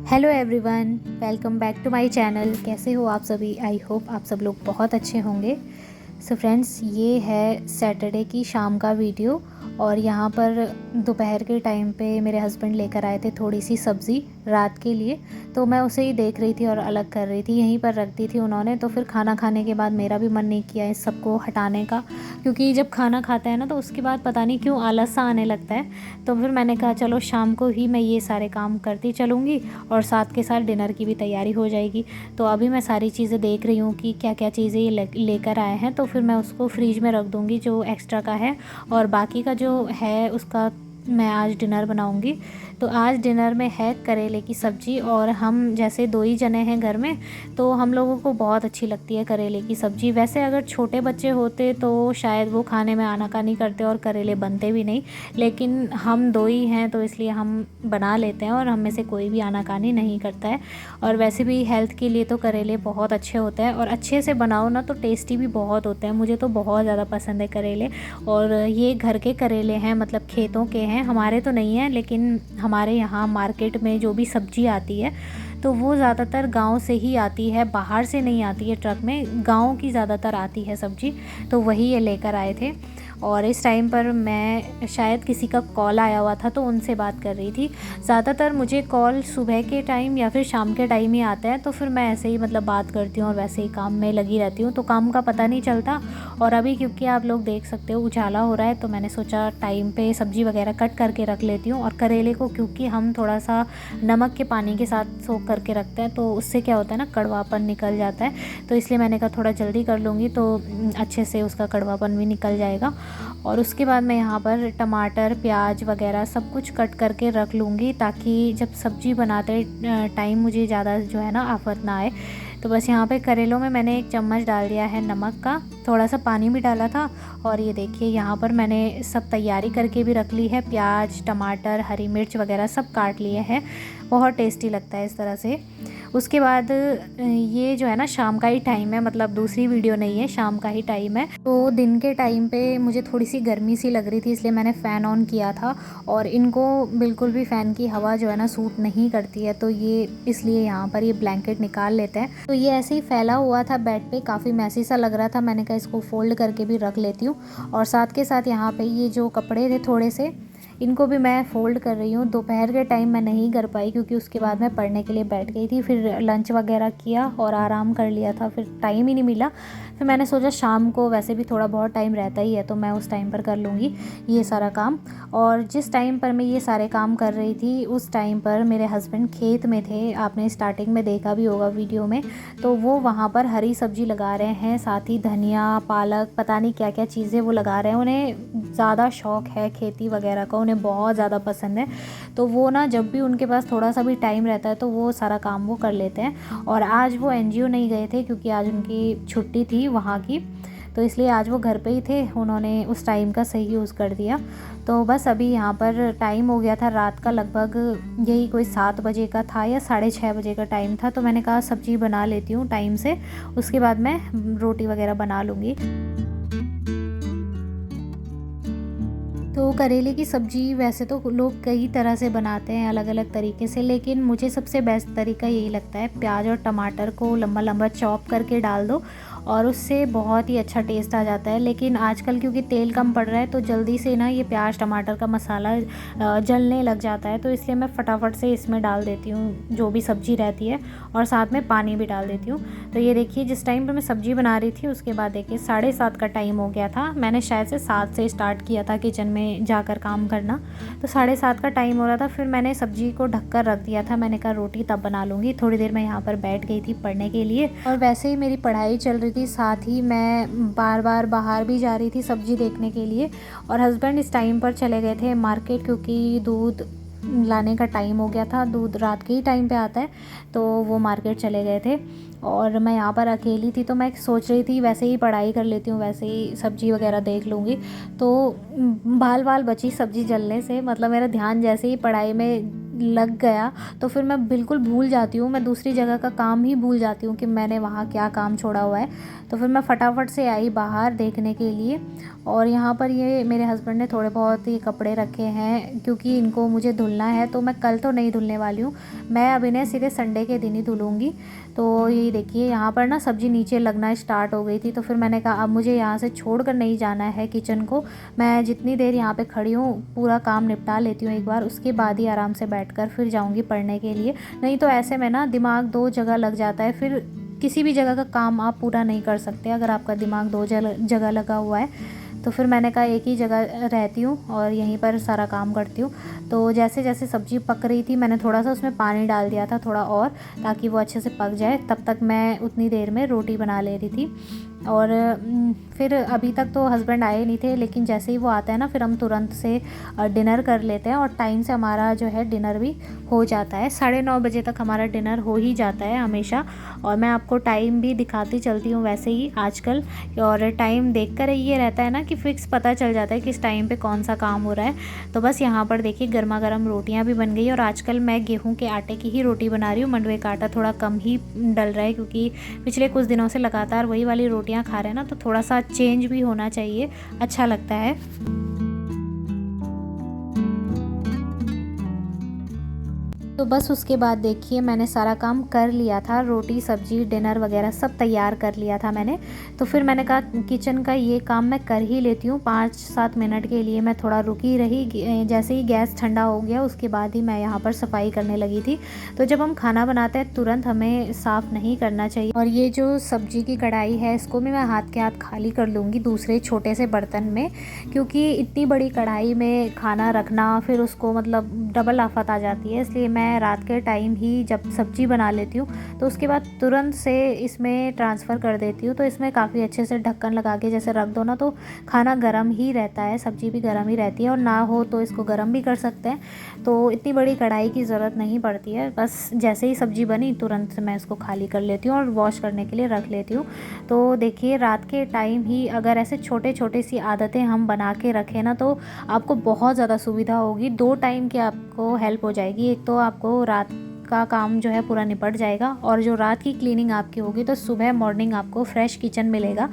Hello everyone, welcome back to my channel. कैसे हो आप सभी? आई होप आप सब लोग बहुत अच्छे होंगे। सो फ्रेंड्स, ये है सैटरडे की शाम का वीडियो और यहाँ पर दोपहर के टाइम पे मेरे हस्बैंड लेकर आए थे थोड़ी सी सब्ज़ी रात के लिए। तो मैं उसे ही देख रही थी और अलग कर रही थी, यहीं पर रख दी थी उन्होंने। तो फिर खाना खाने के बाद मेरा भी मन नहीं किया इस सबको हटाने का, क्योंकि जब खाना खाता है ना तो उसके बाद पता नहीं क्यों आलस सा आने लगता है। तो फिर मैंने कहा चलो शाम को ही मैं ये सारे काम करती चलूँगी और साथ के साथ डिनर की भी तैयारी हो जाएगी। तो अभी मैं सारी चीज़ें देख रही हूँ कि क्या क्या चीज़ें ये लेकर आए हैं, तो फिर मैं उसको फ्रिज में रख दूँगी जो एक्स्ट्रा का है, और बाकी का जो है उसका मैं आज डिनर बनाऊँगी। तो आज डिनर में है करेले की सब्ज़ी, और हम जैसे 2 ही जने हैं घर में, तो हम लोगों को बहुत अच्छी लगती है करेले की सब्ज़ी। वैसे अगर छोटे बच्चे होते तो शायद वो खाने में आनाकानी करते और करेले बनते भी नहीं, लेकिन हम 2 ही हैं तो इसलिए हम बना लेते हैं और हम में से कोई भी आनाकानी नहीं करता है। और वैसे भी हेल्थ के लिए तो करेले बहुत अच्छे होते हैं, और अच्छे से बनाओ ना तो टेस्टी भी बहुत होते हैं। मुझे तो बहुत ज़्यादा पसंद है करेले। और ये घर के करेले हैं, मतलब खेतों के हैं, हमारे तो नहीं हैं, लेकिन हमारे यहाँ मार्केट में जो भी सब्ज़ी आती है तो वो ज़्यादातर गांव से ही आती है, बाहर से नहीं आती है ट्रक में, गांव की ज़्यादातर आती है सब्ज़ी। तो वही ये लेकर आए थे। और इस टाइम पर मैं शायद किसी का कॉल आया हुआ था तो उनसे बात कर रही थी। ज़्यादातर मुझे कॉल सुबह के टाइम या फिर शाम के टाइम ही आता है, तो फिर मैं ऐसे ही मतलब बात करती हूँ और वैसे ही काम में लगी रहती हूँ, तो काम का पता नहीं चलता। और अभी क्योंकि आप लोग देख सकते हो उजाला हो रहा है, तो मैंने सोचा टाइम पे सब्ज़ी वगैरह कट करके रख लेती हूँ। और करेले को क्योंकि हम थोड़ा सा नमक के पानी के साथ सोख करके रखते हैं, तो उससे क्या होता है ना, कड़वापन निकल जाता है। तो इसलिए मैंने कहा थोड़ा जल्दी कर लूँगी तो अच्छे से उसका कड़वापन भी निकल जाएगा। और उसके बाद मैं यहाँ पर टमाटर, प्याज वगैरह सब कुछ कट करके रख लूँगी, ताकि जब सब्ज़ी बनाते टाइम मुझे ज़्यादा जो है ना आफत ना आए। तो बस यहाँ पे करेलों में मैंने 1 चम्मच डाल दिया है नमक का, थोड़ा सा पानी भी डाला था। और ये देखिए यहाँ पर मैंने सब तैयारी करके भी रख ली है, प्याज, टमाटर, हरी मिर्च वगैरह सब काट लिए हैं। बहुत टेस्टी लगता है इस तरह से। उसके बाद ये जो है ना शाम का ही टाइम है, मतलब दूसरी वीडियो नहीं है, शाम का ही टाइम है। तो दिन के टाइम पे मुझे थोड़ी सी गर्मी सी लग रही थी, इसलिए मैंने फ़ैन ऑन किया था। और इनको बिल्कुल भी फ़ैन की हवा जो है ना सूट नहीं करती है, तो ये इसलिए यहाँ पर ये ब्लैंकेट निकाल लेते हैं। तो ये ऐसे ही फैला हुआ था बेड पे, काफ़ी मैसी सा लग रहा था। मैंने कहा इसको फ़ोल्ड करके भी रख लेती हूँ। और साथ के साथ यहाँ पे ये जो कपड़े थे थोड़े से, इनको भी मैं फ़ोल्ड कर रही हूँ। दोपहर के टाइम मैं नहीं कर पाई क्योंकि उसके बाद मैं पढ़ने के लिए बैठ गई थी, फिर लंच वगैरह किया और आराम कर लिया था, फिर टाइम ही नहीं मिला। फिर मैंने सोचा शाम को वैसे भी थोड़ा बहुत टाइम रहता ही है, तो मैं उस टाइम पर कर लूँगी ये सारा काम। और जिस टाइम पर मैं ये सारे काम कर रही थी उस टाइम पर मेरे हस्बैंड खेत में थे, आपने स्टार्टिंग में देखा भी होगा वीडियो में। तो वो वहाँ पर हरी सब्ज़ी लगा रहे हैं, साथ ही धनिया, पालक, पता नहीं क्या क्या चीज़ें वो लगा रहे हैं। उन्हें ज़्यादा शौक़ है खेती वगैरह का, उन्हें बहुत ज़्यादा पसंद है। तो वो ना जब भी उनके पास थोड़ा सा भी टाइम रहता है तो वो सारा काम वो कर लेते हैं। और आज वो एनजीओ नहीं गए थे क्योंकि आज उनकी छुट्टी थी वहाँ की, तो इसलिए आज वो घर पे ही थे। उन्होंने उस टाइम का सही यूज़ कर दिया। तो बस अभी यहाँ पर टाइम हो गया था रात का, लगभग यही कोई 7 बजे का था या 6:30 बजे का टाइम था। तो मैंने कहा सब्ज़ी बना लेती हूँ टाइम से, उसके बाद मैं रोटी वगैरह बना लूँगी। तो करेले की सब्ज़ी वैसे तो लोग कई तरह से बनाते हैं, अलग अलग तरीके से, लेकिन मुझे सबसे बेस्ट तरीका यही लगता है, प्याज और टमाटर को लंबा लंबा चॉप करके डाल दो और उससे बहुत ही अच्छा टेस्ट आ जाता है। लेकिन आजकल क्योंकि तेल कम पड़ रहा है तो जल्दी से ना ये प्याज टमाटर का मसाला जलने लग जाता है, तो इसलिए मैं फटाफट से इसमें डाल देती हूँ जो भी सब्ज़ी रहती है, और साथ में पानी भी डाल देती हूँ। तो ये देखिए जिस टाइम पर मैं सब्ज़ी बना रही थी उसके बाद देखिए 7:30 का टाइम हो गया था। मैंने शायद से 7 से स्टार्ट किया था किचन में जाकर काम करना, तो 7:30 का टाइम हो रहा था। फिर मैंने सब्ज़ी को ढककर रख दिया था, मैंने कहा रोटी तब बना लूँगी। थोड़ी देर मैं यहाँ पर बैठ गई थी पढ़ने के लिए, और वैसे ही मेरी पढ़ाई चल रही थी, साथ ही मैं बार बार बाहर भी जा रही थी सब्ज़ी देखने के लिए। और हस्बैंड इस टाइम पर चले गए थे मार्केट, क्योंकि दूध लाने का टाइम हो गया था, दूध रात के ही टाइम पे आता है, तो वो मार्केट चले गए थे। और मैं यहाँ पर अकेली थी, तो मैं सोच रही थी वैसे ही पढ़ाई कर लेती हूँ, वैसे ही सब्ज़ी वगैरह देख लूँगी। तो बाल बाल बची सब्ज़ी जलने से, मतलब मेरा ध्यान जैसे ही पढ़ाई में लग गया तो फिर मैं बिल्कुल भूल जाती हूँ, मैं दूसरी जगह का काम ही भूल जाती हूँ कि मैंने वहाँ क्या काम छोड़ा हुआ है। तो फिर मैं फटाफट से आई बाहर देखने के लिए, और यहाँ पर ये मेरे हस्बैंड ने थोड़े बहुत ये कपड़े रखे हैं क्योंकि इनको मुझे धुलना है, तो मैं कल तो नहीं धुलने वाली हूँ, मैं अब इन्हें सीधे संडे के दिन ही धुलूँगी। तो ये देखिए यहाँ पर ना सब्ज़ी नीचे लगना स्टार्ट हो गई थी, तो फिर मैंने कहा अब मुझे यहाँ से छोड़ कर नहीं जाना है किचन को, मैं जितनी देर यहाँ पे खड़ी हूँ पूरा काम निपटा लेती हूँ एक बार, उसके बाद ही आराम से बैठकर फिर जाऊँगी पढ़ने के लिए। नहीं तो ऐसे में ना दिमाग दो जगह लग जाता है, फिर किसी भी जगह का काम आप पूरा नहीं कर सकते अगर आपका दिमाग दो जगह लगा हुआ है। तो फिर मैंने कहा एक ही जगह रहती हूँ और यहीं पर सारा काम करती हूँ। तो जैसे जैसे सब्ज़ी पक रही थी मैंने थोड़ा सा उसमें पानी डाल दिया था थोड़ा और, ताकि वो अच्छे से पक जाए। तब तक मैं उतनी देर में रोटी बना ले रही थी। और फिर अभी तक तो हस्बैंड आए नहीं थे, लेकिन जैसे ही वो आता है ना फिर हम तुरंत से डिनर कर लेते हैं और टाइम से हमारा जो है डिनर भी हो जाता है। 9:30 बजे तक हमारा डिनर हो ही जाता है हमेशा। और मैं आपको टाइम भी दिखाती चलती हूँ वैसे ही आजकल, और टाइम देख कर ये रहता है ना कि फ़िक्स पता चल जाता है किस टाइम पे कौन सा काम हो रहा है। तो बस यहाँ पर देखिए गर्मा गर्म रोटियाँ भी बन गई, और आजकल मैं गेहूँ के आटे की ही रोटी बना रही हूँ। मंडुए का आटा थोड़ा कम ही डल रहा है क्योंकि पिछले कुछ दिनों से लगातार वही वाली रोटियाँ खा रहे हैं ना, तो थोड़ा सा चेंज भी होना चाहिए, अच्छा लगता है। तो बस उसके बाद देखिए मैंने सारा काम कर लिया था, रोटी सब्जी डिनर वगैरह सब तैयार कर लिया था मैंने। तो फिर मैंने कहा किचन का ये काम मैं कर ही लेती हूँ। 5-7 मिनट के लिए मैं थोड़ा रुकी रही, जैसे ही गैस ठंडा हो गया उसके बाद ही मैं यहाँ पर सफाई करने लगी थी। तो जब हम खाना बनाते हैं तुरंत हमें साफ़ नहीं करना चाहिए। और ये जो सब्जी की कढ़ाई है इसको भी मैं हाथ के हाथ खाली कर लूँगी दूसरे छोटे से बर्तन में, क्योंकि इतनी बड़ी कढ़ाई में खाना रखना फिर उसको मतलब डबल आफत आ जाती है। इसलिए मैं रात के टाइम ही जब सब्ज़ी बना लेती हूँ तो उसके बाद तुरंत से इसमें ट्रांसफ़र कर देती हूँ। तो इसमें काफ़ी अच्छे से ढक्कन लगा के जैसे रख दो ना तो खाना गर्म ही रहता है, सब्ज़ी भी गर्म ही रहती है, और ना हो तो इसको गर्म भी कर सकते हैं। तो इतनी बड़ी कढ़ाई की ज़रूरत नहीं पड़ती है, बस जैसे ही सब्ज़ी बनी तुरंत से मैं इसको खाली कर लेती हूँ और वॉश करने के लिए रख लेती हूँ। तो देखिए रात के टाइम ही अगर ऐसे छोटे छोटे सी आदतें हम बना के रखें ना तो आपको बहुत ज़्यादा सुविधा होगी। 2 टाइम की आपको हेल्प हो जाएगी। एक तो आपको रात का काम जो है पूरा निपट जाएगा, और जो रात की क्लीनिंग आपकी होगी तो सुबह मॉर्निंग आपको फ्रेश किचन मिलेगा।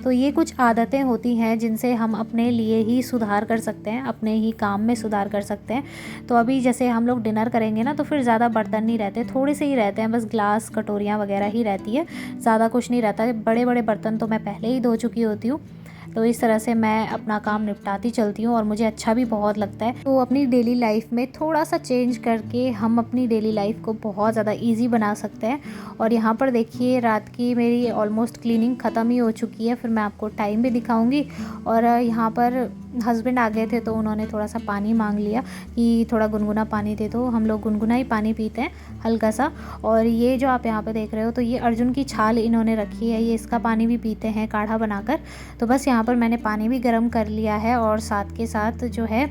तो ये कुछ आदतें होती हैं जिनसे हम अपने लिए ही सुधार कर सकते हैं, अपने ही काम में सुधार कर सकते हैं। तो अभी जैसे हम लोग डिनर करेंगे ना तो फिर ज़्यादा बर्तन नहीं रहते, थोड़े से ही रहते हैं, बस ग्लास कटोरियाँ वगैरह ही रहती है, ज़्यादा कुछ नहीं रहता है। बड़े बड़े बर्तन तो मैं पहले ही धो चुकी होती हूँ। तो इस तरह से मैं अपना काम निपटाती चलती हूँ और मुझे अच्छा भी बहुत लगता है। तो अपनी डेली लाइफ में थोड़ा सा चेंज करके हम अपनी डेली लाइफ को बहुत ज़्यादा इजी बना सकते हैं। और यहाँ पर देखिए रात की मेरी ऑलमोस्ट क्लीनिंग ख़त्म ही हो चुकी है। फिर मैं आपको टाइम भी दिखाऊंगी। और यहाँ पर हस्बैंड आ गए थे तो उन्होंने थोड़ा सा पानी मांग लिया कि थोड़ा गुनगुना पानी दे दो। हम लोग गुनगुना ही पानी पीते हैं हल्का सा। और ये जो आप यहाँ पे देख रहे हो तो ये अर्जुन की छाल इन्होंने रखी है, ये इसका पानी भी पीते हैं काढ़ा बनाकर। तो बस यहाँ पर मैंने पानी भी गर्म कर लिया है, और साथ के साथ जो है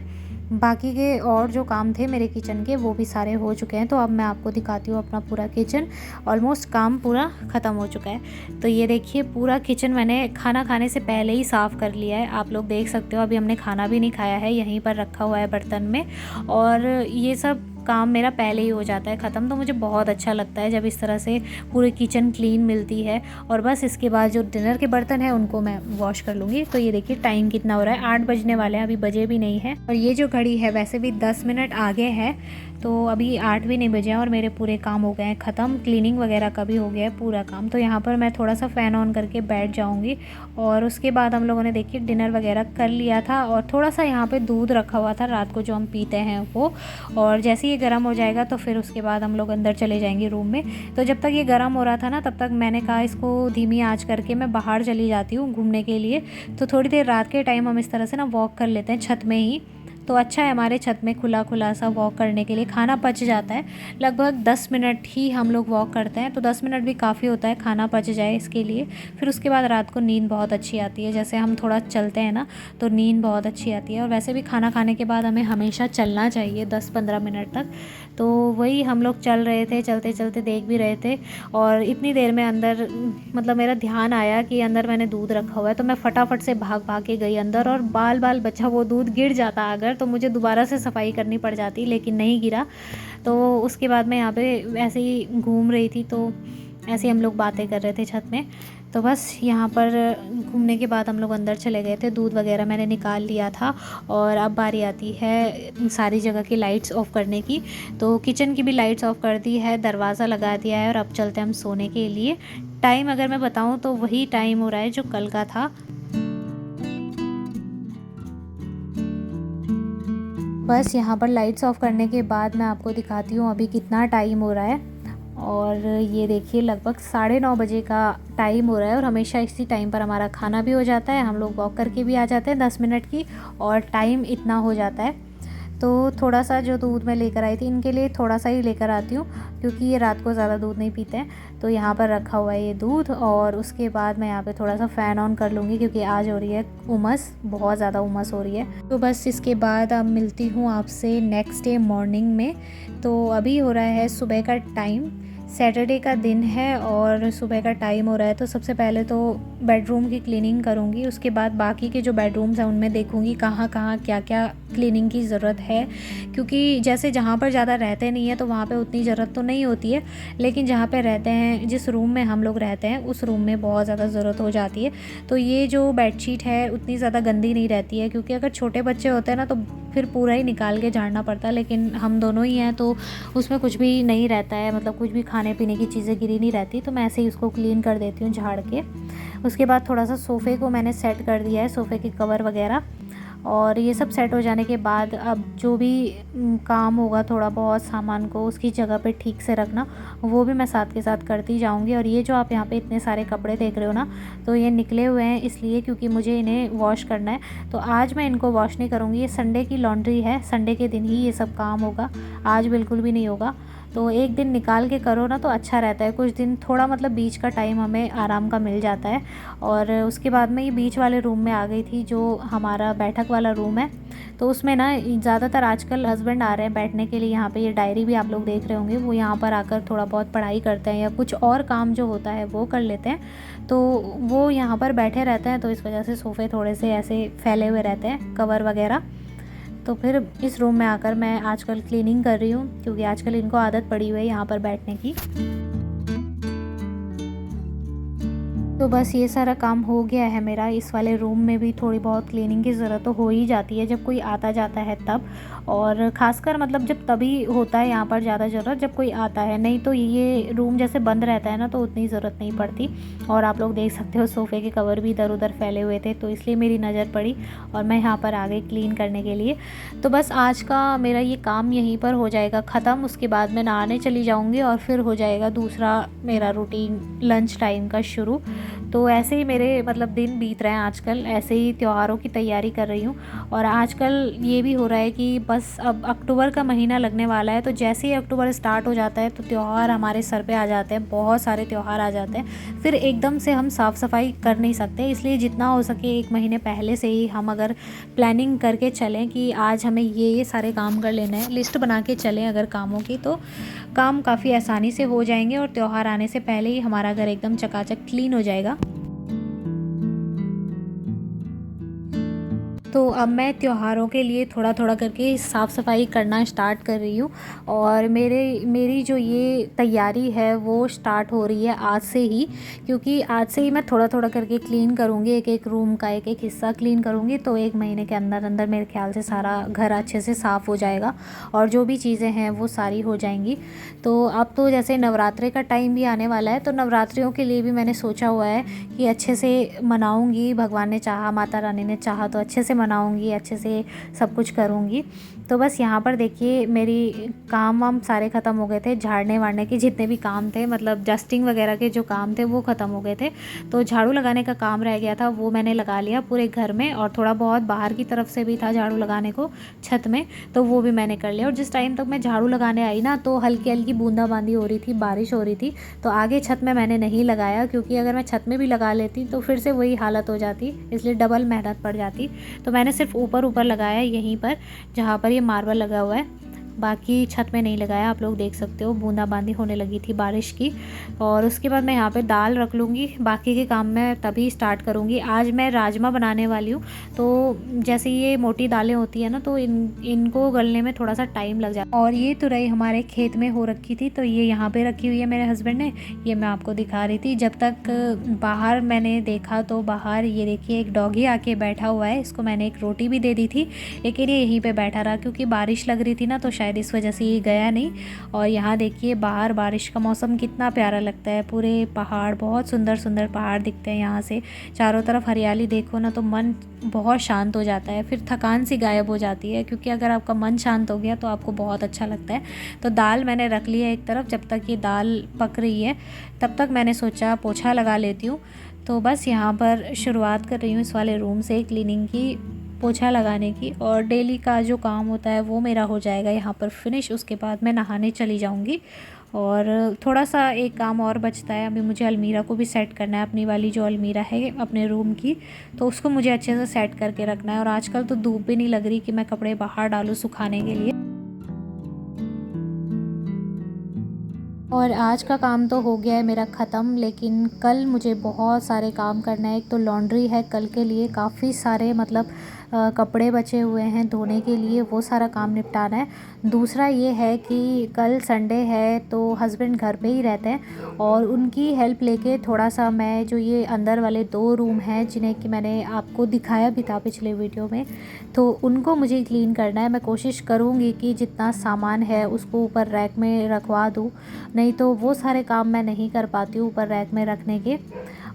बाकी के और जो काम थे मेरे किचन के वो भी सारे हो चुके हैं। तो अब मैं आपको दिखाती हूँ अपना पूरा किचन, ऑलमोस्ट काम पूरा ख़त्म हो चुका है। तो ये देखिए पूरा किचन मैंने खाना खाने से पहले ही साफ़ कर लिया है, आप लोग देख सकते हो। अभी हमने खाना भी नहीं खाया है, यहीं पर रखा हुआ है बर्तन में, और ये सब काम मेरा पहले ही हो जाता है ख़त्म। तो मुझे बहुत अच्छा लगता है जब इस तरह से पूरी किचन क्लीन मिलती है। और बस इसके बाद जो डिनर के बर्तन हैं उनको मैं वॉश कर लूँगी। तो ये देखिए टाइम कितना हो रहा है, 8 बजने वाले हैं, अभी बजे भी नहीं है। और ये जो घड़ी है वैसे भी 10 मिनट आगे है, तो अभी 8 भी नहीं बजे हैं और मेरे पूरे काम हो गए हैं ख़त्म। क्लीनिंग वगैरह का भी हो गया है पूरा काम। तो यहाँ पर मैं थोड़ा सा फ़ैन ऑन करके बैठ जाऊँगी। और उसके बाद हम लोगों ने देखिए डिनर वगैरह कर लिया था, और थोड़ा सा यहाँ पे दूध रखा हुआ था रात को जो हम पीते हैं वो। और जैसे ये गर्म हो जाएगा तो फिर उसके बाद हम लोग अंदर चले जाएंगे रूम में। तो जब तक ये गर्म हो रहा था ना तब तक मैंने कहा इसको धीमी आँच करके मैं बाहर चली जाती हूँ घूमने के लिए। तो थोड़ी देर रात के टाइम हम इस तरह से ना वॉक कर लेते हैं छत में ही। तो अच्छा है हमारे छत में खुला खुला सा वॉक करने के लिए, खाना पच जाता है। लगभग 10 मिनट ही हम लोग वॉक करते हैं, तो 10 मिनट भी काफ़ी होता है खाना पच जाए इसके लिए। फिर उसके बाद रात को नींद बहुत अच्छी आती है, जैसे हम थोड़ा चलते हैं ना तो नींद बहुत अच्छी आती है। और वैसे भी खाना खाने के बाद हमें हमेशा चलना चाहिए 10-15 मिनट तक। तो वही हम लोग चल रहे थे, चलते चलते देख भी रहे थे। और इतनी देर में अंदर मतलब मेरा ध्यान आया कि अंदर मैंने दूध रखा हुआ है, तो मैं फटाफट से भाग भाग के गई अंदर, और बाल बाल बचा वो दूध गिर जाता अगर तो मुझे दोबारा से सफाई करनी पड़ जाती, लेकिन नहीं गिरा। तो उसके बाद मैं यहाँ पे ऐसे ही घूम रही थी, तो ऐसे ही हम लोग बातें कर रहे थे छत में। तो बस यहाँ पर घूमने के बाद हम लोग अंदर चले गए थे, दूध वगैरह मैंने निकाल लिया था। और अब बारी आती है सारी जगह की लाइट्स ऑफ़ करने की। तो किचन की भी लाइट्स ऑफ़ कर दी है, दरवाज़ा लगा दिया है और अब चलते हैं हम सोने के लिए। टाइम अगर मैं बताऊँ तो वही टाइम हो रहा है जो कल का था। बस यहाँ पर लाइट्स ऑफ़ करने के बाद मैं आपको दिखाती हूँ अभी कितना टाइम हो रहा है। और ये देखिए लगभग 9:30 बजे का टाइम हो रहा है और हमेशा इसी टाइम पर हमारा खाना भी हो जाता है। हम लोग वॉक करके भी आ जाते हैं 10 मिनट की, और टाइम इतना हो जाता है। तो थोड़ा सा जो दूध मैं लेकर आई थी इनके लिए थोड़ा सा ही लेकर आती हूँ, क्योंकि ये रात को ज़्यादा दूध नहीं पीते हैं। तो यहाँ पर रखा हुआ है ये दूध, और उसके बाद मैं यहाँ पे थोड़ा सा फ़ैन ऑन कर लूँगी, क्योंकि आज हो रही है उमस, बहुत ज़्यादा उमस हो रही है। तो बस इसके बाद अब मिलती हूँ आपसे नेक्स्ट डे मॉर्निंग में। तो अभी हो रहा है सुबह का टाइम, सैटरडे का दिन है और सुबह का टाइम हो रहा है। तो सबसे पहले तो बेडरूम की क्लीनिंग करूँगी, उसके बाद बाकी के जो बेडरूम्स हैं उनमें देखूँगी कहाँ कहाँ क्या क्या क्लीनिंग की ज़रूरत है। क्योंकि जैसे जहाँ पर ज़्यादा रहते नहीं है तो वहाँ पे उतनी ज़रूरत तो नहीं होती है, लेकिन जहाँ पे रहते हैं, जिस रूम में हम लोग रहते हैं उस रूम में बहुत ज़्यादा ज़रूरत हो जाती है। तो ये जो बेडशीट है उतनी ज़्यादा गंदी नहीं रहती है, क्योंकि अगर छोटे बच्चे होते हैं ना तो फिर पूरा ही निकाल के झाड़ना पड़ता है, लेकिन हम दोनों ही हैं तो उसमें कुछ भी नहीं रहता है, मतलब कुछ भी खाने पीने की चीज़ें गिरी नहीं रहती। तो मैं ऐसे ही उसको क्लीन कर देती हूँ झाड़ के। उसके बाद थोड़ा सा सोफ़े को मैंने सेट कर दिया है, सोफ़े के कवर वगैरह। और ये सब सेट हो जाने के बाद अब जो भी काम होगा, थोड़ा बहुत सामान को उसकी जगह पे ठीक से रखना, वो भी मैं साथ के साथ करती जाऊंगी। और ये जो आप यहाँ पे इतने सारे कपड़े देख रहे हो ना, तो ये निकले हुए हैं इसलिए क्योंकि मुझे इन्हें वॉश करना है। तो आज मैं इनको वॉश नहीं करूँगी, ये संडे की लॉन्ड्री है, संडे के दिन ही ये सब काम होगा, आज बिल्कुल भी नहीं होगा। तो एक दिन निकाल के करो ना तो अच्छा रहता है, कुछ दिन थोड़ा मतलब बीच का टाइम हमें आराम का मिल जाता है। और उसके बाद मैं ये बीच वाले रूम में आ गई थी, जो हमारा बैठक वाला रूम है। तो उसमें ना ज़्यादातर आजकल हस्बैंड आ रहे हैं बैठने के लिए। यहाँ पे ये डायरी भी आप लोग देख रहे होंगे, वो यहाँ पर आकर थोड़ा बहुत पढ़ाई करते हैं या कुछ और काम जो होता है वो कर लेते हैं। तो वो यहाँ पर बैठे रहते हैं, तो इस वजह से सोफ़े थोड़े से ऐसे फैले हुए रहते हैं, कवर वगैरह। तो फिर इस रूम में आकर मैं आजकल क्लीनिंग कर रही हूँ, क्योंकि आजकल इनको आदत पड़ी हुई है यहाँ पर बैठने की। तो बस ये सारा काम हो गया है मेरा। इस वाले रूम में भी थोड़ी बहुत क्लीनिंग की ज़रूरत तो हो ही जाती है जब कोई आता जाता है तब, और ख़ासकर मतलब जब तभी होता है यहाँ पर ज़्यादा ज़रूरत जब कोई आता है, नहीं तो ये रूम जैसे बंद रहता है ना तो उतनी ज़रूरत नहीं पड़ती। और आप लोग देख सकते हो सोफ़े के कवर भी इधर उधर फैले हुए थे, तो इसलिए मेरी नज़र पड़ी और मैं यहाँ पर आ गई क्लीन करने के लिए। तो बस आज का मेरा ये काम यहीं पर हो जाएगा ख़त्म। उसके बाद मैं नहाने चली जाऊँगी और फिर हो जाएगा दूसरा मेरा रूटीन लंच टाइम का शुरू। तो ऐसे ही मेरे मतलब दिन बीत रहे हैं आजकल, ऐसे ही त्योहारों की तैयारी कर रही हूँ। और आजकल ये भी हो रहा है कि बस अब अक्टूबर का महीना लगने वाला है, तो जैसे ही अक्टूबर स्टार्ट हो जाता है तो त्यौहार हमारे सर पे आ जाते हैं, बहुत सारे त्यौहार आ जाते हैं। फिर एकदम से हम साफ़ सफाई कर नहीं सकते, इसलिए जितना हो सके 1 महीने पहले से ही हम अगर प्लानिंग करके चलें कि आज हमें ये सारे काम कर लेना है, लिस्ट बना के चलें अगर कामों की, तो काम काफ़ी आसानी से हो जाएंगे और त्यौहार आने से पहले ही हमारा घर एकदम चकाचक क्लीन हो जाएगा। तो अब मैं त्योहारों के लिए थोड़ा थोड़ा करके साफ़ सफाई करना स्टार्ट कर रही हूँ। और मेरी जो ये तैयारी है वो स्टार्ट हो रही है आज से ही, क्योंकि आज से ही मैं थोड़ा थोड़ा करके क्लीन करूँगी, एक एक रूम का एक एक हिस्सा क्लीन करूँगी। तो 1 महीने के अंदर अंदर मेरे ख्याल से सारा घर अच्छे से साफ़ हो जाएगा और जो भी चीज़ें हैं वो सारी हो जाएंगी। तो अब तो जैसे नवरात्रि का टाइम भी आने वाला है, तो नवरात्रियों के लिए भी मैंने सोचा हुआ है कि अच्छे से मनाऊँगी, भगवान ने चाहा, माता रानी ने चाहा तो अच्छे से मनाऊंगी, अच्छे से सब कुछ करूंगी। तो बस यहाँ पर देखिए मेरी काम वाम सारे ख़त्म हो गए थे, झाड़ने वाड़ने के जितने भी काम थे, मतलब डस्टिंग वगैरह के जो काम थे वो ख़त्म हो गए थे। तो झाड़ू लगाने का काम रह गया था, वो मैंने लगा लिया पूरे घर में, और थोड़ा बहुत बाहर की तरफ से भी था झाड़ू लगाने को छत में, तो वो भी मैंने कर लिया। और जिस टाइम तक मैं झाड़ू लगाने आई ना तो हल्की हल्की बूंदाबांदी हो रही थी, बारिश हो रही थी। तो आगे छत में मैंने नहीं लगाया, क्योंकि अगर मैं छत में भी लगा लेती तो फिर से वही हालत हो जाती, इसलिए डबल मेहनत पड़ जाती। तो मैंने सिर्फ ऊपर ऊपर लगाया, यहीं पर जहाँ पर ये मार्बल लगा हुआ है। बाकी छत में नहीं लगाया। आप लोग देख सकते हो बूंदाबांदी होने लगी थी बारिश की। और उसके बाद मैं यहाँ पे दाल रख लूँगी, बाकी के काम मैं तभी स्टार्ट करूँगी। आज मैं राजमा बनाने वाली हूँ। तो जैसे ये मोटी दालें होती है ना, तो इनको गलने में थोड़ा सा टाइम लग जाता है। और ये तुरई हमारे खेत में हो रखी थी, तो ये यहाँ पे रखी हुई है मेरे हस्बैंड ने। ये मैं आपको दिखा रही थी। जब तक बाहर मैंने देखा तो बाहर ये देखिए एक डॉगी आके बैठा हुआ है। इसको मैंने एक रोटी भी दे दी थी, लेकिन ये यहीं पे बैठा रहा क्योंकि बारिश लग रही थी ना, तो शायद इस वजह से ये गया नहीं। और यहाँ देखिए बाहर बारिश का मौसम कितना प्यारा लगता है। पूरे पहाड़, बहुत सुंदर सुंदर पहाड़ दिखते हैं यहाँ से। चारों तरफ हरियाली देखो ना तो मन बहुत शांत हो जाता है। फिर थकान सी गायब हो जाती है, क्योंकि अगर आपका मन शांत हो गया तो आपको बहुत अच्छा लगता है। तो दाल मैंने रख ली है एक तरफ। जब तक ये दाल पक रही है तब तक मैंने सोचा पोछा लगा लेती हूँ। तो बस यहाँ पर शुरुआत कर रही हूँ इस वाले रूम से क्लीनिंग की, पोछा लगाने की। और डेली का जो काम होता है वो मेरा हो जाएगा यहाँ पर फिनिश। उसके बाद मैं नहाने चली जाऊँगी। और थोड़ा सा एक काम और बचता है, अभी मुझे अलमीरा को भी सेट करना है। अपनी वाली जो अलमीरा है अपने रूम की, तो उसको मुझे अच्छे से सेट करके रखना है। और आजकल तो धूप भी नहीं लग रही कि मैं कपड़े बाहर डालूँ सुखाने के लिए। और आज का काम तो हो गया है मेरा ख़त्म, लेकिन कल मुझे बहुत सारे काम करना है। एक तो लॉन्ड्री है कल के लिए, काफ़ी सारे मतलब कपड़े बचे हुए हैं धोने के लिए, वो सारा काम निपटाना है। दूसरा ये है कि कल संडे है तो हस्बैंड घर पे ही रहते हैं, और उनकी हेल्प लेके थोड़ा सा मैं जो ये अंदर वाले 2 रूम हैं जिन्हें कि मैंने आपको दिखाया भी था पिछले वीडियो में, तो उनको मुझे क्लीन करना है। मैं कोशिश करूँगी कि जितना सामान है उसको ऊपर रैक में रखवा दूँ, नहीं तो वो सारे काम मैं नहीं कर पाती हूँ ऊपर रैक में रखने के।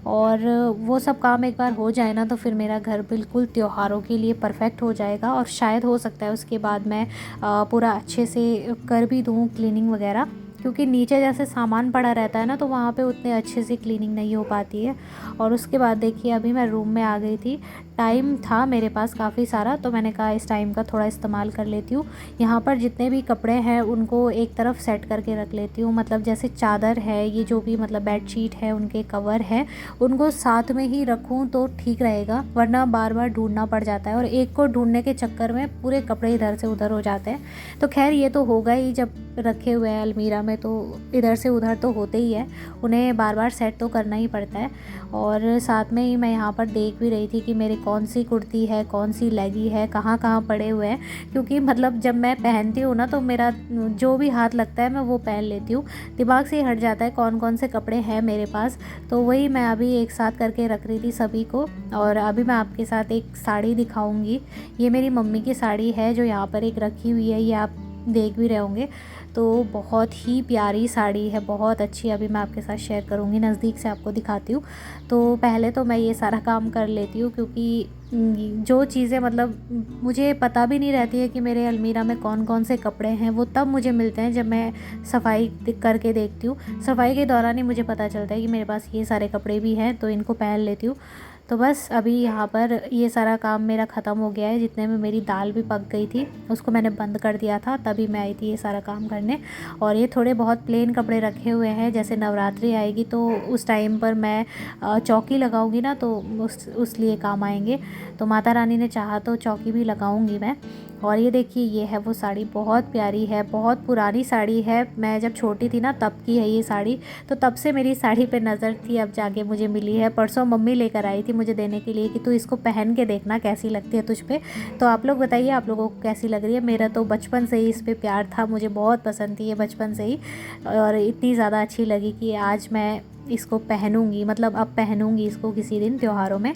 और वो सब काम एक बार हो जाए ना तो फिर मेरा घर बिल्कुल त्योहारों के लिए परफेक्ट हो जाएगा। और शायद हो सकता है उसके बाद मैं पूरा अच्छे से कर भी दूँ क्लीनिंग वगैरह, क्योंकि नीचे जैसे सामान पड़ा रहता है ना तो वहाँ पे उतने अच्छे से क्लीनिंग नहीं हो पाती है। और उसके बाद देखिए अभी मैं रूम में आ गई थी। टाइम था मेरे पास काफ़ी सारा, तो मैंने कहा इस टाइम का थोड़ा इस्तेमाल कर लेती हूँ। यहाँ पर जितने भी कपड़े हैं उनको एक तरफ सेट करके रख लेती हूँ। मतलब जैसे चादर है, ये जो भी मतलब बेडशीट है, उनके कवर है, उनको साथ में ही रखूँ तो ठीक रहेगा, वरना बार बार ढूंढना पड़ जाता है। और एक को ढूंढने के चक्कर में पूरे कपड़े इधर से उधर हो जाते हैं। तो खैर ये तो होगा ही, जब रखे हुए हैं अलमीरा में तो इधर से उधर तो होते ही है, उन्हें बार बार सेट तो करना ही पड़ता है। और साथ में ही मैं यहाँ पर देख भी रही थी कि मेरी कौन सी कुर्ती है, कौन सी लेगी है, कहाँ कहाँ पड़े हुए हैं। क्योंकि मतलब जब मैं पहनती हूँ ना तो मेरा जो भी हाथ लगता है मैं वो पहन लेती हूँ, दिमाग से ही हट जाता है कौन कौन से कपड़े हैं मेरे पास। तो वही मैं अभी एक साथ करके रख रही थी सभी को। और अभी मैं आपके साथ एक साड़ी दिखाऊंगी। ये मेरी मम्मी की साड़ी है जो यहाँ पर एक रखी हुई है, ये आप देख भी रहे होंगे। तो बहुत ही प्यारी साड़ी है, बहुत अच्छी। अभी मैं आपके साथ शेयर करूँगी, नज़दीक से आपको दिखाती हूँ। तो पहले तो मैं ये सारा काम कर लेती हूँ, क्योंकि जो चीज़ें मतलब मुझे पता भी नहीं रहती है कि मेरे अलमीरा में कौन कौन से कपड़े हैं, वो तब मुझे मिलते हैं जब मैं सफाई करके देखती हूँ। सफाई के दौरान ही मुझे पता चलता है कि मेरे पास ये सारे कपड़े भी हैं, तो इनको पहन लेती हूँ। तो बस अभी यहाँ पर ये सारा काम मेरा ख़त्म हो गया है। जितने में मेरी दाल भी पक गई थी उसको मैंने बंद कर दिया था, तभी मैं आई थी ये सारा काम करने। और ये थोड़े बहुत प्लेन कपड़े रखे हुए हैं, जैसे नवरात्रि आएगी तो उस टाइम पर मैं चौकी लगाऊंगी ना, तो उस लिए काम आएंगे। तो माता रानी ने चाहा तो चौकी भी लगाऊंगी मैं। और ये देखिए ये है वो साड़ी, बहुत प्यारी है, बहुत पुरानी साड़ी है। मैं जब छोटी थी ना तब की है ये साड़ी, तो तब से मेरी साड़ी पे नज़र थी, अब जाके मुझे मिली है। परसों मम्मी लेकर आई थी मुझे देने के लिए कि तू इसको पहन के देखना कैसी लगती है तुझ पे। तो आप लोग बताइए आप लोगों को कैसी लग रही है। मेरा तो बचपन से ही इस पर प्यार था, मुझे बहुत पसंद थी ये बचपन से ही, और इतनी ज़्यादा अच्छी लगी कि आज मैं इसको पहनूँगी, मतलब अब पहनूँगी इसको किसी दिन त्योहारों में।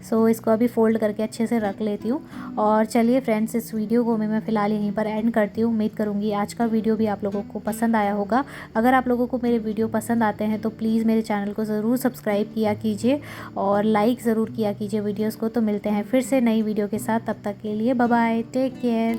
सो इसको अभी फ़ोल्ड करके अच्छे से रख लेती हूँ। और चलिए फ्रेंड्स, इस वीडियो को मैं फ़िलहाल यहीं पर एंड करती हूँ। उम्मीद करूँगी आज का वीडियो भी आप लोगों को पसंद आया होगा। अगर आप लोगों को मेरे वीडियो पसंद आते हैं तो प्लीज़ मेरे चैनल को ज़रूर सब्सक्राइब किया कीजिए और लाइक ज़रूर किया कीजिए वीडियोज़ को। तो मिलते हैं फिर से नई वीडियो के साथ, तब तक के लिए बाय बाय, टेक केयर।